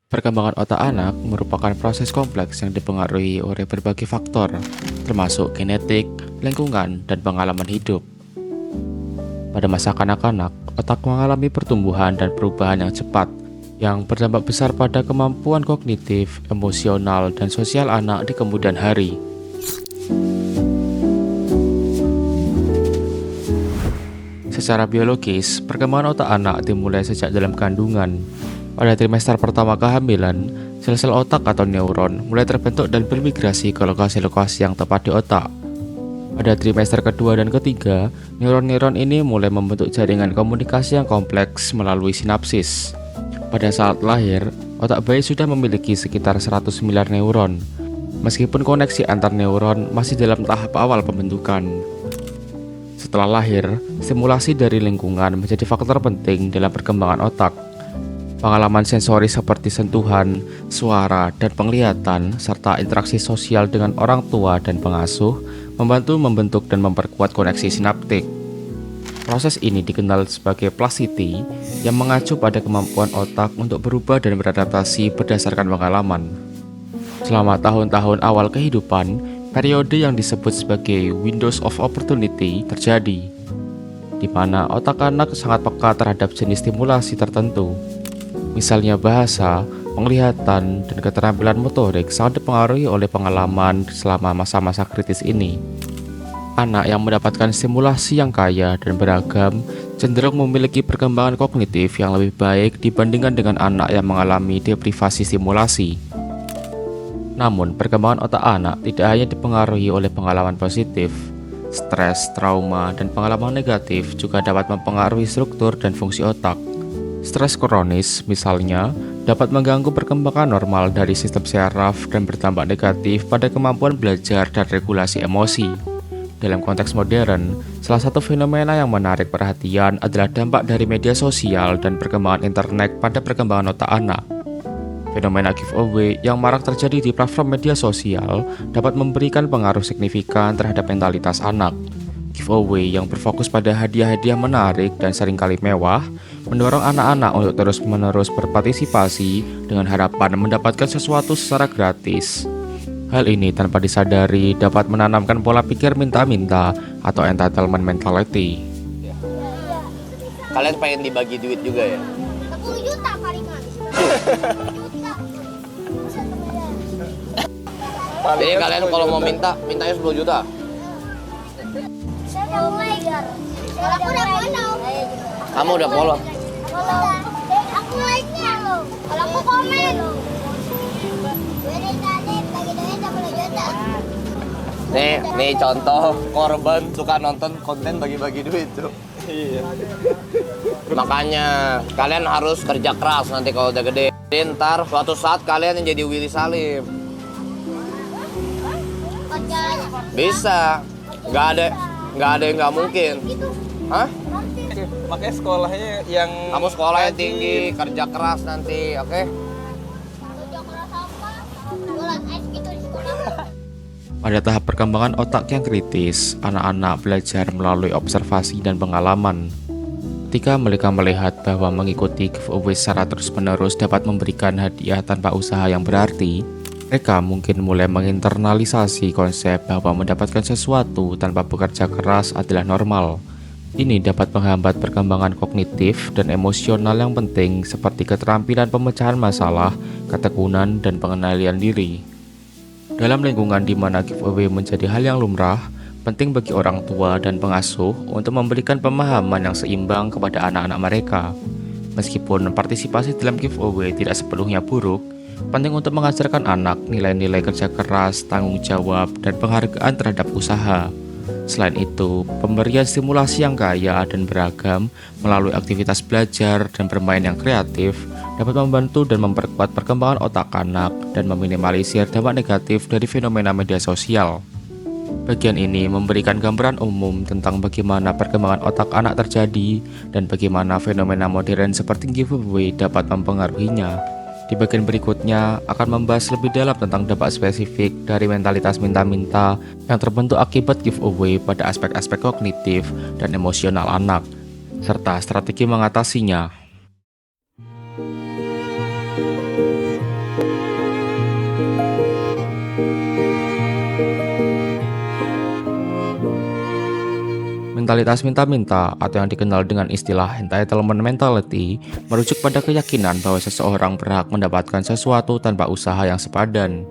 Perkembangan otak anak merupakan proses kompleks yang dipengaruhi oleh berbagai faktor, termasuk genetik, lingkungan, dan pengalaman hidup. Pada masa kanak-kanak, otak mengalami pertumbuhan dan perubahan yang cepat, yang berdampak besar pada kemampuan kognitif, emosional, dan sosial anak di kemudian hari. Secara biologis, perkembangan otak anak dimulai sejak dalam kandungan. Pada trimester pertama kehamilan, sel-sel otak atau neuron mulai terbentuk dan bermigrasi ke lokasi-lokasi yang tepat di otak. Pada trimester kedua dan ketiga, neuron-neuron ini mulai membentuk jaringan komunikasi yang kompleks melalui sinapsis. Pada saat lahir, otak bayi sudah memiliki sekitar 100 miliar neuron, meskipun koneksi antar neuron masih dalam tahap awal pembentukan. Setelah lahir, stimulasi dari lingkungan menjadi faktor penting dalam perkembangan otak. Pengalaman sensori seperti sentuhan, suara, dan penglihatan, serta interaksi sosial dengan orang tua dan pengasuh membantu membentuk dan memperkuat koneksi sinaptik. Proses ini dikenal sebagai plasticity yang mengacu pada kemampuan otak untuk berubah dan beradaptasi berdasarkan pengalaman. Selama tahun-tahun awal kehidupan, periode yang disebut sebagai windows of opportunity terjadi, di mana otak anak sangat peka terhadap jenis stimulasi tertentu. Misalnya bahasa, penglihatan, dan keterampilan motorik sangat dipengaruhi oleh pengalaman selama masa-masa kritis ini. Anak yang mendapatkan stimulasi yang kaya dan beragam cenderung memiliki perkembangan kognitif yang lebih baik dibandingkan dengan anak yang mengalami deprivasi stimulasi. Namun, perkembangan otak anak tidak hanya dipengaruhi oleh pengalaman positif. Stres, trauma, dan pengalaman negatif juga dapat mempengaruhi struktur dan fungsi otak. Stres kronis, misalnya, dapat mengganggu perkembangan normal dari sistem saraf dan berdampak negatif pada kemampuan belajar dan regulasi emosi. Dalam konteks modern, salah satu fenomena yang menarik perhatian adalah dampak dari media sosial dan perkembangan internet pada perkembangan otak anak. Fenomena giveaway yang marak terjadi di platform media sosial dapat memberikan pengaruh signifikan terhadap mentalitas anak. Giveaway yang berfokus pada hadiah-hadiah menarik dan seringkali mewah mendorong anak-anak untuk terus-menerus berpartisipasi dengan harapan mendapatkan sesuatu secara gratis. Hal ini tanpa disadari dapat menanamkan pola pikir minta-minta atau entitlement mentality. Kalian pengen dibagi duit juga ya? 10 juta palingan. Jadi kalian kalau mau mintanya 10 juta. Saya udah mulai, Gar. Kalau aku udah follow. Kamu udah follow? Aku like-nya loh. Kalau aku komen. Dari tadi bagi duit 10 juta. Nih contoh korban suka nonton konten bagi-bagi duit tuh. Iya. Makanya kalian harus kerja keras nanti kalau udah gede. Ntar suatu saat kalian yang jadi Willy Salim. Bisa. Nggak ada yang nggak mungkin. Hah? Makanya sekolahnya yang Kamu sekolahnya tinggi, kerja keras nanti, oke? Kerja keras apa? Jualan es gitu di sekolah. Pada tahap perkembangan otak yang kritis, anak-anak belajar melalui observasi dan pengalaman. Ketika mereka melihat bahwa mengikuti giveaway secara terus-menerus dapat memberikan hadiah tanpa usaha yang berarti, mereka mungkin mulai menginternalisasi konsep bahwa mendapatkan sesuatu tanpa bekerja keras adalah normal. Ini dapat menghambat perkembangan kognitif dan emosional yang penting seperti keterampilan pemecahan masalah, ketekunan, dan pengendalian diri. Dalam lingkungan di mana giveaway menjadi hal yang lumrah, penting bagi orang tua dan pengasuh untuk memberikan pemahaman yang seimbang kepada anak-anak mereka. Meskipun partisipasi dalam giveaway tidak sepenuhnya buruk, penting untuk mengajarkan anak nilai-nilai kerja keras, tanggung jawab, dan penghargaan terhadap usaha. Selain itu, pemberian stimulasi yang kaya dan beragam melalui aktivitas belajar dan bermain yang kreatif dapat membantu dan memperkuat perkembangan otak anak dan meminimalisir dampak negatif dari fenomena media sosial. Bagian ini memberikan gambaran umum tentang bagaimana perkembangan otak anak terjadi dan bagaimana fenomena modern seperti giveaway dapat mempengaruhinya. Di bagian berikutnya akan membahas lebih dalam tentang dampak spesifik dari mentalitas minta-minta yang terbentuk akibat giveaway pada aspek-aspek kognitif dan emosional anak, serta strategi mengatasinya. Mentalitas minta-minta atau yang dikenal dengan istilah entitlement mentality merujuk pada keyakinan bahwa seseorang berhak mendapatkan sesuatu tanpa usaha yang sepadan.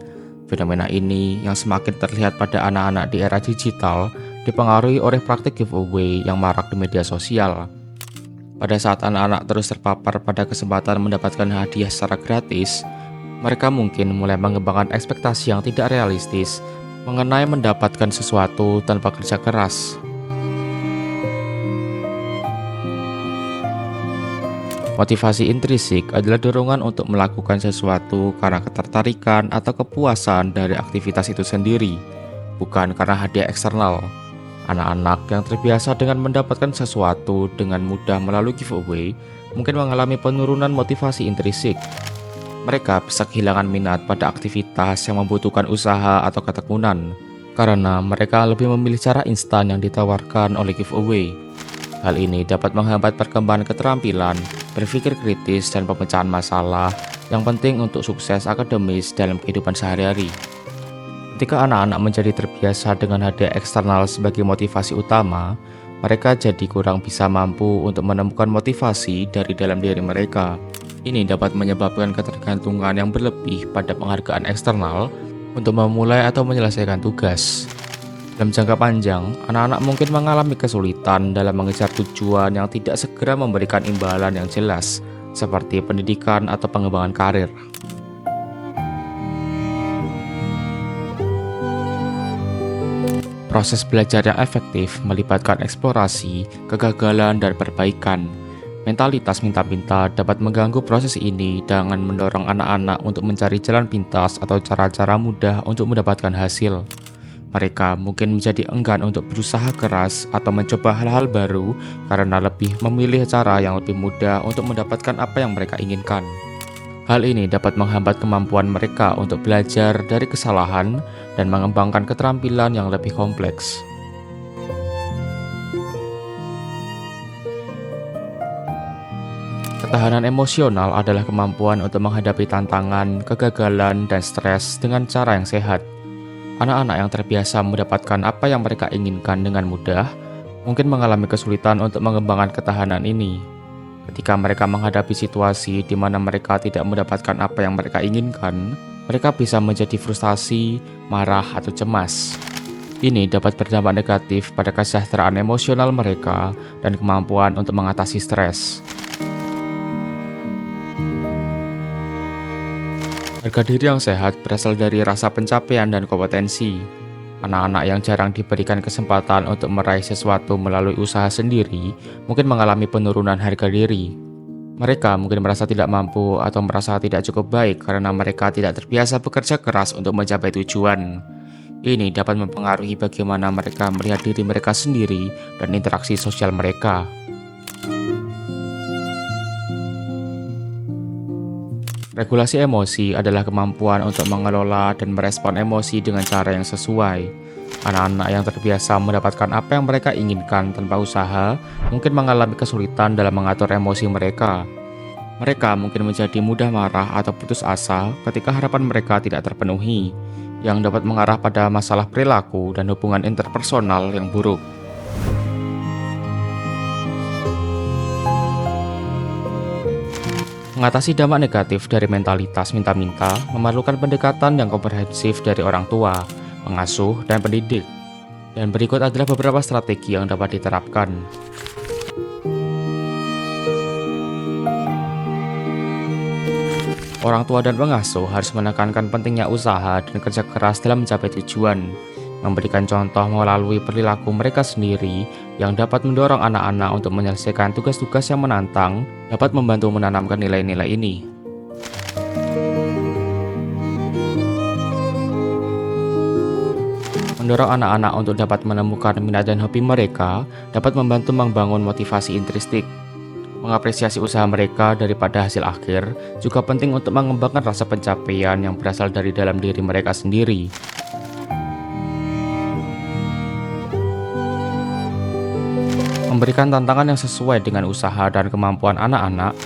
Fenomena ini yang semakin terlihat pada anak-anak di era digital dipengaruhi oleh praktik giveaway yang marak di media sosial. Pada saat anak-anak terus terpapar pada kesempatan mendapatkan hadiah secara gratis, mereka mungkin mulai mengembangkan ekspektasi yang tidak realistis mengenai mendapatkan sesuatu tanpa kerja keras. Motivasi intrinsik adalah dorongan untuk melakukan sesuatu karena ketertarikan atau kepuasan dari aktivitas itu sendiri, bukan karena hadiah eksternal. Anak-anak yang terbiasa dengan mendapatkan sesuatu dengan mudah melalui giveaway mungkin mengalami penurunan motivasi intrinsik. Mereka bisa kehilangan minat pada aktivitas yang membutuhkan usaha atau ketekunan, karena mereka lebih memilih cara instan yang ditawarkan oleh giveaway. Hal ini dapat menghambat perkembangan keterampilan, berpikir kritis, dan pemecahan masalah yang penting untuk sukses akademis dalam kehidupan sehari-hari. Ketika anak-anak menjadi terbiasa dengan hadiah eksternal sebagai motivasi utama, mereka jadi kurang bisa mampu untuk menemukan motivasi dari dalam diri mereka. Ini dapat menyebabkan ketergantungan yang berlebih pada penghargaan eksternal untuk memulai atau menyelesaikan tugas. Dalam jangka panjang, anak-anak mungkin mengalami kesulitan dalam mengejar tujuan yang tidak segera memberikan imbalan yang jelas, seperti pendidikan atau pengembangan karir. Proses belajar yang efektif melibatkan eksplorasi, kegagalan, dan perbaikan. Mentalitas minta-minta dapat mengganggu proses ini dengan mendorong anak-anak untuk mencari jalan pintas atau cara-cara mudah untuk mendapatkan hasil. Mereka mungkin menjadi enggan untuk berusaha keras atau mencoba hal-hal baru karena lebih memilih cara yang lebih mudah untuk mendapatkan apa yang mereka inginkan. Hal ini dapat menghambat kemampuan mereka untuk belajar dari kesalahan dan mengembangkan keterampilan yang lebih kompleks. Ketahanan emosional adalah kemampuan untuk menghadapi tantangan, kegagalan, dan stres dengan cara yang sehat. Anak-anak yang terbiasa mendapatkan apa yang mereka inginkan dengan mudah mungkin mengalami kesulitan untuk mengembangkan ketahanan ini. Ketika mereka menghadapi situasi di mana mereka tidak mendapatkan apa yang mereka inginkan, mereka bisa menjadi frustasi, marah, atau cemas. Ini dapat berdampak negatif pada kesejahteraan emosional mereka dan kemampuan untuk mengatasi stres. Harga diri yang sehat berasal dari rasa pencapaian dan kompetensi. Anak-anak yang jarang diberikan kesempatan untuk meraih sesuatu melalui usaha sendiri mungkin mengalami penurunan harga diri. Mereka mungkin merasa tidak mampu atau merasa tidak cukup baik karena mereka tidak terbiasa bekerja keras untuk mencapai tujuan. Ini dapat mempengaruhi bagaimana mereka melihat diri mereka sendiri dan interaksi sosial mereka. Regulasi emosi adalah kemampuan untuk mengelola dan merespon emosi dengan cara yang sesuai. Anak-anak yang terbiasa mendapatkan apa yang mereka inginkan tanpa usaha mungkin mengalami kesulitan dalam mengatur emosi mereka. Mereka mungkin menjadi mudah marah atau putus asa ketika harapan mereka tidak terpenuhi, yang dapat mengarah pada masalah perilaku dan hubungan interpersonal yang buruk. Mengatasi dampak negatif dari mentalitas minta-minta memerlukan pendekatan yang komprehensif dari orang tua, pengasuh, dan pendidik. Dan berikut adalah beberapa strategi yang dapat diterapkan. Orang tua dan pengasuh harus menekankan pentingnya usaha dan kerja keras dalam mencapai tujuan, memberikan contoh melalui perilaku mereka sendiri yang dapat mendorong anak-anak untuk menyelesaikan tugas-tugas yang menantang, dapat membantu menanamkan nilai-nilai ini. Mendorong anak-anak untuk dapat menemukan minat dan hobi mereka dapat membantu membangun motivasi intrinsik. Mengapresiasi usaha mereka daripada hasil akhir juga penting untuk mengembangkan rasa pencapaian yang berasal dari dalam diri mereka sendiri. Memberikan tantangan yang sesuai dengan usaha dan kemampuan anak-anak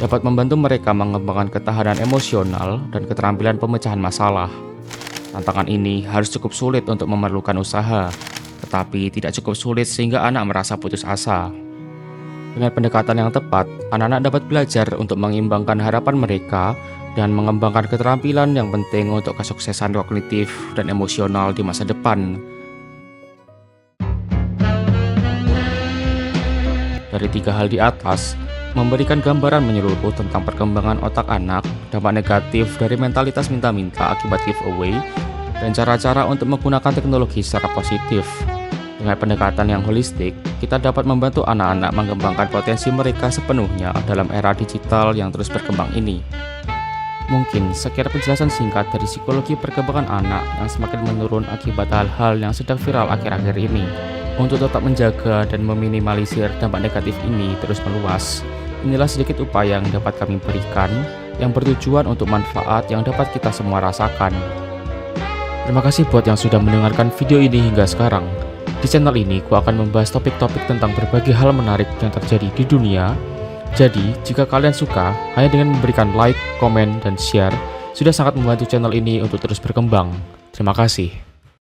dapat membantu mereka mengembangkan ketahanan emosional dan keterampilan pemecahan masalah. Tantangan ini harus cukup sulit untuk memerlukan usaha. tetapi tidak cukup sulit sehingga anak merasa putus asa. Dengan pendekatan yang tepat, anak-anak dapat belajar untuk mengimbangkan harapan mereka dan mengembangkan keterampilan yang penting untuk kesuksesan kognitif dan emosional di masa depan. Dari 3 hal di atas, memberikan gambaran menyeluruh tentang perkembangan otak anak, dampak negatif dari mentalitas minta-minta akibat giveaway, dan cara-cara untuk menggunakan teknologi secara positif. Dengan pendekatan yang holistik, kita dapat membantu anak-anak mengembangkan potensi mereka sepenuhnya dalam era digital yang terus berkembang ini. Mungkin sekian penjelasan singkat dari psikologi perkembangan anak yang semakin menurun akibat hal-hal yang sedang viral akhir-akhir ini. Untuk tetap menjaga dan meminimalisir dampak negatif ini terus meluas, inilah sedikit upaya yang dapat kami berikan yang bertujuan untuk manfaat yang dapat kita semua rasakan. Terima kasih buat yang sudah mendengarkan video ini hingga sekarang. Di channel ini, aku akan membahas topik-topik tentang berbagai hal menarik yang terjadi di dunia. Jadi, jika kalian suka, hanya dengan memberikan like, komen, dan share, sudah sangat membantu channel ini untuk terus berkembang. Terima kasih.